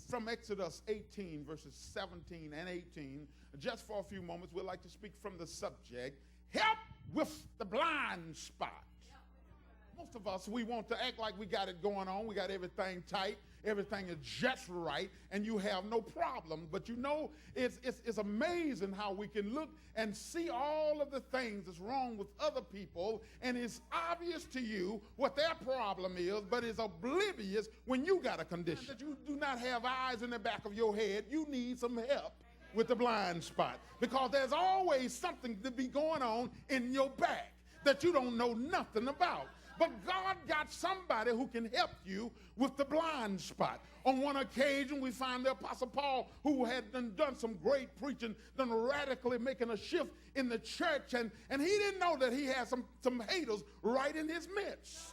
from Exodus 18, verses 17 and 18. Just for a few moments, we'd like to speak from the subject, help with the blind spot. Most of us, we want to act like we got it going on. We got everything tight. Everything is just right, and you have no problem. But you know, it's amazing how we can look and see all of the things that's wrong with other people, and it's obvious to you what their problem is, but it's oblivious when you got a condition. That you do not have eyes in the back of your head. You need some help with the blind spot, because there's always something to be going on in your back that you don't know nothing about. But God got somebody who can help you with the blind spot. On one occasion, we find the Apostle Paul, who had done some great preaching, done radically making a shift in the church, and he didn't know that he had some haters right in his midst.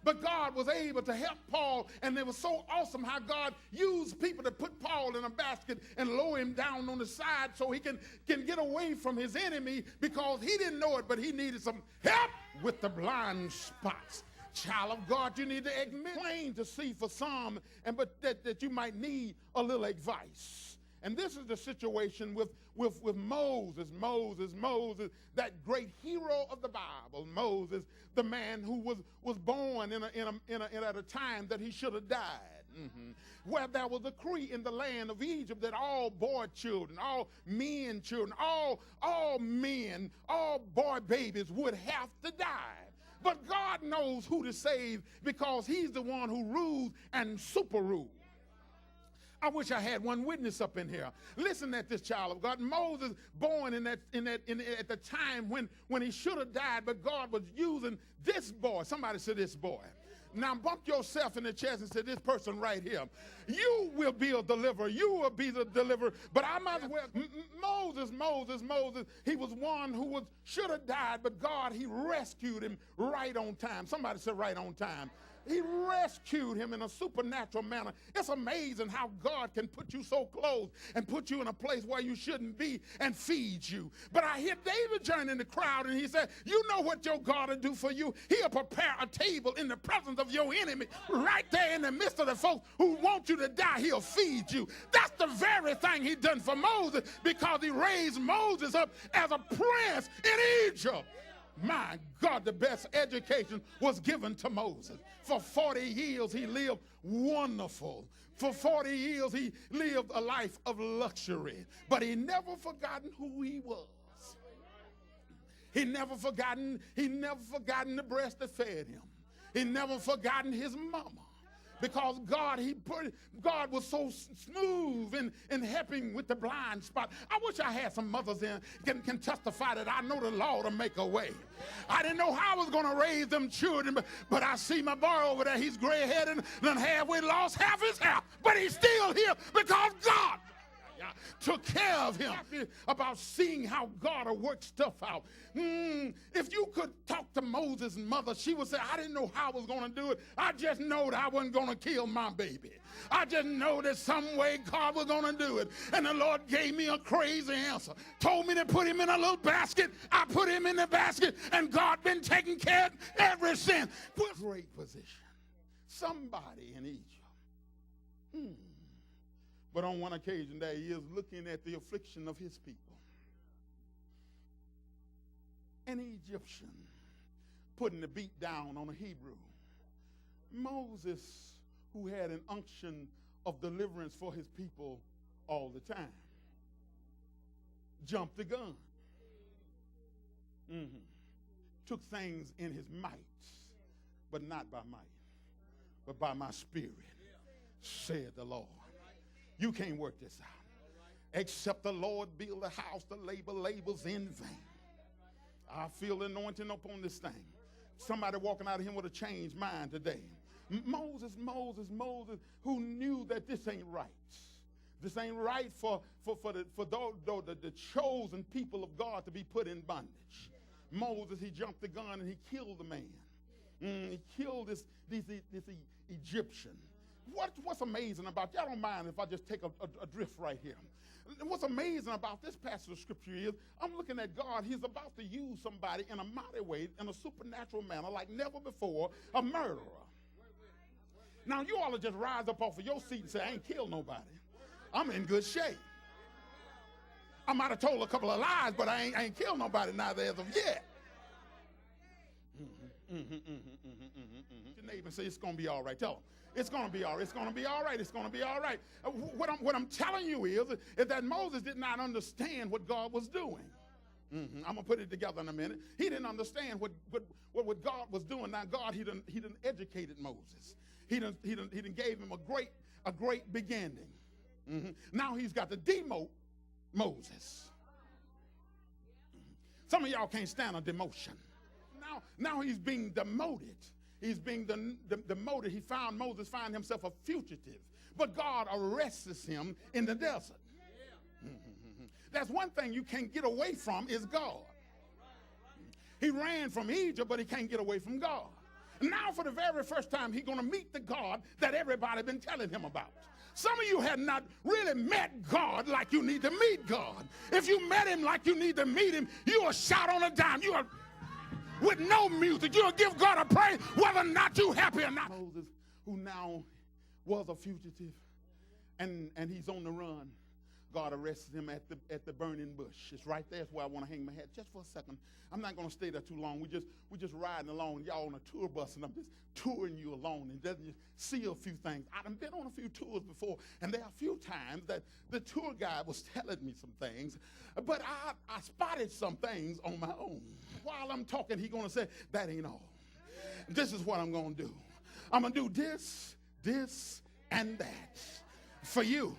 But God was able to help Paul, and it was so awesome how God used people to put Paul in a basket and lower him down on the side so he can get away from his enemy, because he didn't know it, but he needed some help with the blind spots. Child of God, you need to admit plain to see for some, but that you might need a little advice. And this is the situation with Moses, that great hero of the Bible. Moses, the man who was born at a time that he should have died. Where there was a decree in the land of Egypt that all boy children, all men children, all men, all boy babies would have to die. But God knows who to save, because he's the one who rules and super rules. I wish I had one witness up in here. Listen at this, child of God. Moses born at the time when he should have died, but God was using this boy. Somebody say this boy. Now bump yourself in the chest and say, this person right here. You will be a deliverer. You will be the deliverer. But I might as well. Moses, he was one who should have died, but God, he rescued him right on time. Somebody said right on time. He rescued him in a supernatural manner. It's amazing how God can put you so close and put you in a place where you shouldn't be and feed you. But I hear David joining the crowd, and he said, you know what your God will do for you? He'll prepare a table in the presence of your enemy, right there in the midst of the folks who want you to die. He'll feed you. That's the very thing he done for Moses, because he raised Moses up as a prince in Egypt. My God, the best education was given to Moses. For 40 years, he lived wonderful. For 40 years, he lived a life of luxury. But he never forgotten who he was. He never forgotten the breast that fed him. He never forgotten his mama. Because God was so smooth in helping with the blind spot. I wish I had some mothers in can testify that I know the Lord will make a way. I didn't know how I was going to raise them children, but I see my boy over there. He's gray-headed and done halfway lost half his hair, but he's still here because God took care of him. About seeing how God will work stuff out. If you could talk to Moses' mother, she would say, I didn't know how I was going to do it. I just know that I wasn't going to kill my baby. I just know that some way God was going to do it. And the Lord gave me a crazy answer. Told me to put him in a little basket. I put him in the basket, and God been taking care of ever since. Great position. Somebody in Egypt. But on one occasion, there he is looking at the affliction of his people. An Egyptian putting the beat down on a Hebrew. Moses, who had an unction of deliverance for his people all the time, jumped the gun. Took things in his might, but not by might, but by my spirit, said the Lord. You can't work this out. Except the Lord build a house, the labor labors in vain. I feel the anointing upon this thing. Somebody walking out of him with a changed mind today. Moses, who knew that this ain't right. This ain't right for the chosen people of God to be put in bondage. Moses, he jumped the gun and he killed the man. He killed this Egyptian. What's amazing about, y'all don't mind if I just take a drift right here. What's amazing about this passage of scripture is I'm looking at God. He's about to use somebody in a mighty way, in a supernatural manner like never before, a murderer. Now, you ought to just rise up off of your seat and say, I ain't killed nobody. I'm in good shape. I might have told a couple of lies, but I ain't killed nobody neither as of yet. Your neighbor say, it's going to be all right. Tell them, it's going to be all right. It's going to be all right. It's going to be all right. What I'm telling you is that Moses did not understand what God was doing. I'm going to put it together in a minute. He didn't understand what God was doing. Now, God, he done educated Moses. He done gave him a great beginning. Now he's got to demote Moses. Some of y'all can't stand a demotion. Now he's being demoted. He's being demoted. Moses found himself a fugitive. But God arrests him in the desert. That's one thing you can't get away from is God. He ran from Egypt, but he can't get away from God. Now for the very first time, he's going to meet the God that everybody been telling him about. Some of you have not really met God like you need to meet God. If you met him like you need to meet him, you will shout on a dime. You are with no music. You'll give God a praise whether or not you happy or not. Moses, who now was a fugitive, and he's on the run. God arrested him at the burning bush. It's right there. That's where I want to hang my hat just for a second. I'm not going to stay there too long. We're just riding along. Y'all on a tour bus, and I'm just touring you along and just see a few things. I've been on a few tours before, and there are a few times that the tour guide was telling me some things, but I spotted some things on my own. While I'm talking, he's going to say, that ain't all. This is what I'm going to do. I'm going to do this, and that for you.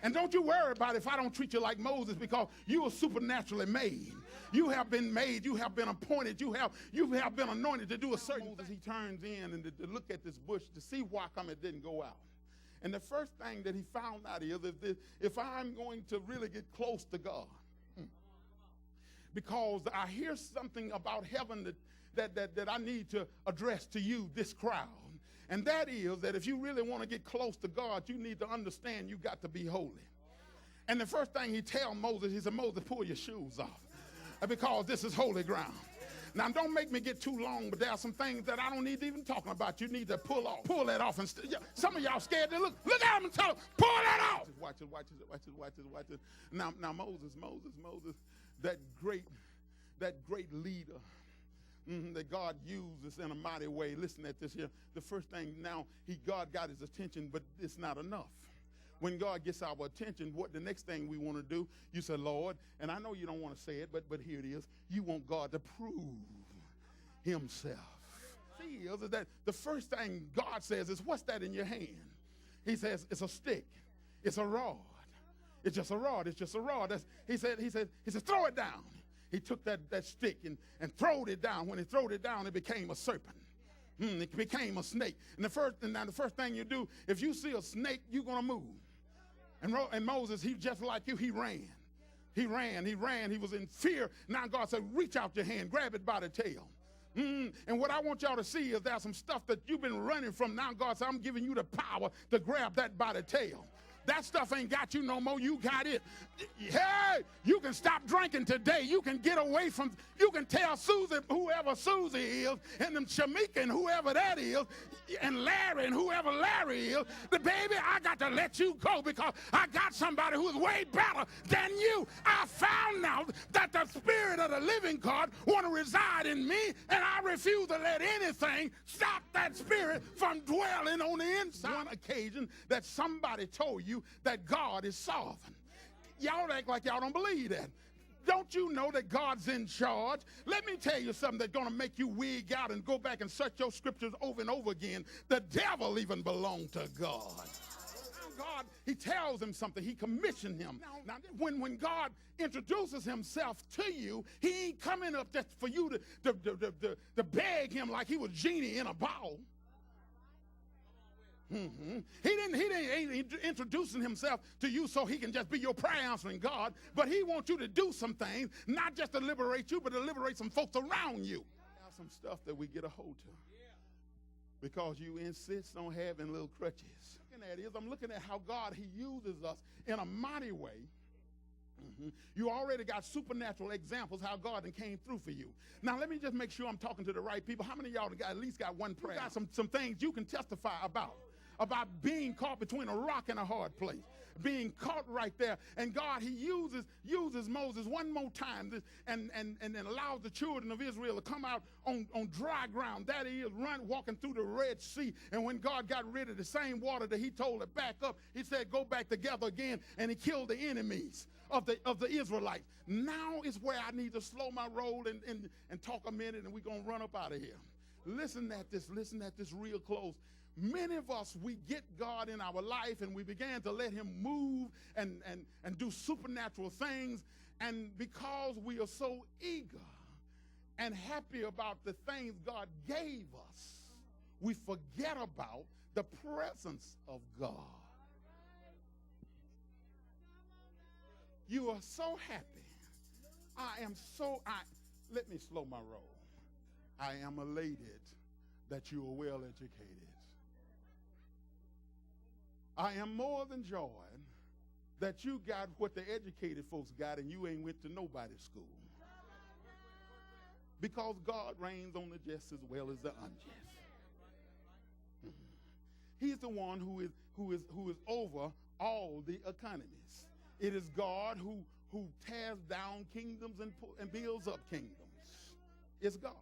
And don't you worry about if I don't treat you like Moses, because you are supernaturally made. You have been made. You have been appointed. You have been anointed to do a certain thing. He turns in and to look at this bush to see why come it didn't go out. And the first thing that he found out is if I'm going to really get close to God, because I hear something about heaven that I need to address to you, this crowd. And that is that if you really want to get close to God, you need to understand you got to be holy. And the first thing he tells Moses, he said, Moses, pull your shoes off, because this is holy ground. Now, don't make me get too long, but there are some things that I don't need to even talk about. You need to pull that off. And some of y'all scared to look at him and tell him, pull that off. Watch it. Now Moses, that great leader that God uses in a mighty way. Listen at this here. The first thing now, God got his attention, but it's not enough. When God gets our attention, what the next thing we want to do, you say, Lord, and I know you don't want to say it, but here it is. You want God to prove himself. See, is that the first thing God says is, what's that in your hand? He says, it's a stick. It's a rod. It's just a rod. It's just a rod. He said, throw it down. He took that stick and throwed it down. When he throwed it down, it became a serpent. It became a snake. And the first thing you do, if you see a snake, you're going to move. And Moses, he just like you, he ran. He was in fear. Now God said, reach out your hand, grab it by the tail. And what I want y'all to see is there's some stuff that you've been running from. Now God said, I'm giving you the power to grab that by the tail. That stuff ain't got you no more. You got it. Hey, you can stop drinking today. You can get away from, you can tell Susie, whoever Susie is, and them Shamika and whoever that is, and Larry and whoever Larry is, the baby, I got to let you go because I got somebody who's way better than you. I found out that the Spirit of the living God want to reside in me, and I refuse to let anything stop that Spirit from dwelling on the inside. One occasion that somebody told you that God is sovereign. Y'all act like y'all don't believe that. Don't you know that God's in charge? Let me tell you something that's going to make you wig out and go back and search your scriptures over and over again. The devil even belonged to God. God, he tells him something. He commissioned him. Now when God introduces himself to you, he ain't coming up just for you to beg him like he was genie in a bottle. He ain't introducing himself to you so he can just be your prayer answering God, but he wants you to do some things, not just to liberate you, but to liberate some folks around you. There's some stuff that we get a hold to because you insist on having little crutches. I'm looking at how God, he uses us in a mighty way. You already got supernatural examples how God came through for you. Now, let me just make sure I'm talking to the right people. How many of y'all at least got one prayer? You got some things you can testify about about being caught between a rock and a hard place, being caught right there. And God, he uses Moses one more time and then allows the children of Israel to come out on dry ground. That is, walking through the Red Sea. And when God got rid of the same water that he told it back up, he said, go back together again, and he killed the enemies of the Israelites. Now is where I need to slow my roll and talk a minute, and we're going to run up out of here. Listen at this real close. Many of us, we get God in our life and we began to let him move and do supernatural things. And because we are so eager and happy about the things God gave us, we forget about the presence of God. You are so happy. Let me slow my roll. I am elated that you are well educated. I am more than joyed that you got what the educated folks got and you ain't went to nobody's school. Because God reigns on the just as well as the unjust. He's the one who is over all the economies. It is God who tears down kingdoms and builds up kingdoms. It's God.